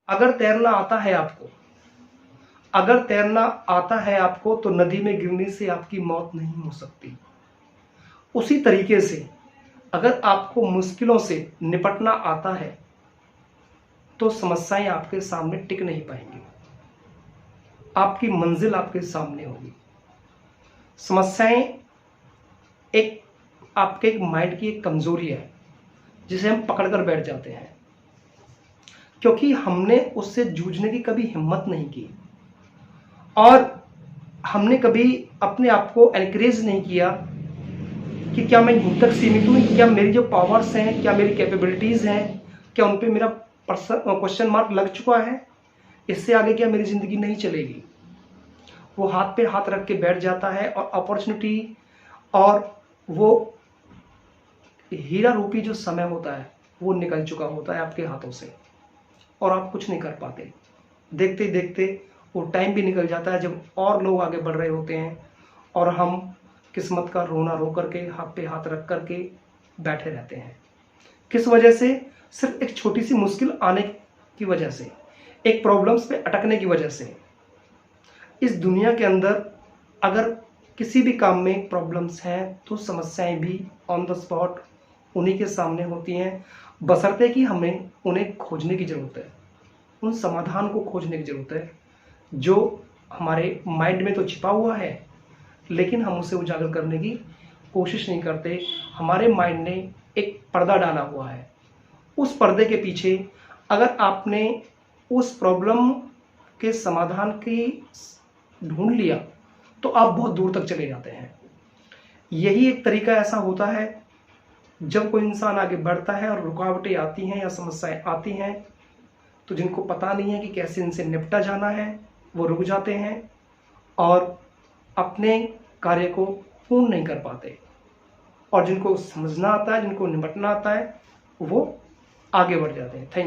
अगर तैरना आता है आपको अगर तैरना आता है आपको तो नदी में गिरने से आपकी मौत नहीं हो सकती। उसी तरीके से अगर आपको मुश्किलों से निपटना आता है तो समस्याएं आपके सामने टिक नहीं पाएंगी। आपकी मंजिल आपके सामने होगी। समस्याएं एक आपके एक माइंड की एक कमजोरी है जिसे हम पकड़कर बैठ जाते हैं, क्योंकि हमने उससे जूझने की कभी हिम्मत नहीं की और हमने कभी अपने आप को एनकरेज नहीं किया कि क्या मैं यहीं तक सीमित हूँ, क्या मेरी जो पावर्स हैं, क्या मेरी कैपेबिलिटीज़ हैं, क्या उन पे मेरा क्वेश्चन मार्क लग चुका है, इससे आगे क्या मेरी ज़िंदगी नहीं चलेगी। वो हाथ पे हाथ रख के बैठ जाता है और अपॉर्चुनिटी और वो हीरा रूपी जो समय होता है वो निकल चुका होता है आपके हाथों से और आप कुछ नहीं कर पाते। देखते देखते वो टाइम भी निकल जाता है जब और लोग आगे बढ़ रहे होते हैं और हम किस्मत का रोना रो करके हाथ पे हाथ रख करके बैठे रहते हैं। किस वजह से? सिर्फ एक छोटी सी मुश्किल आने की वजह से, एक प्रॉब्लम्स पे अटकने की वजह से। इस दुनिया के अंदर अगर किसी भी काम में प्रॉब्लम्स हैं तो समस्याएं भी ऑन द स्पॉट उन्हीं के सामने होती हैं, बशर्ते कि हमें उन्हें खोजने की ज़रूरत है, उन समाधान को खोजने की ज़रूरत है जो हमारे माइंड में तो छिपा हुआ है लेकिन हम उसे उजागर करने की कोशिश नहीं करते। हमारे माइंड ने एक पर्दा डाला हुआ है, उस पर्दे के पीछे अगर आपने उस प्रॉब्लम के समाधान की ढूंढ लिया तो आप बहुत दूर तक चले जाते हैं। यही एक तरीका ऐसा होता है जब कोई इंसान आगे बढ़ता है और रुकावटें आती हैं या समस्याएं आती हैं तो जिनको पता नहीं है कि कैसे इनसे निपटा जाना है वो रुक जाते हैं और अपने कार्य को पूर्ण नहीं कर पाते, और जिनको समझना आता है, जिनको निपटना आता है, वो आगे बढ़ जाते हैं। थैंक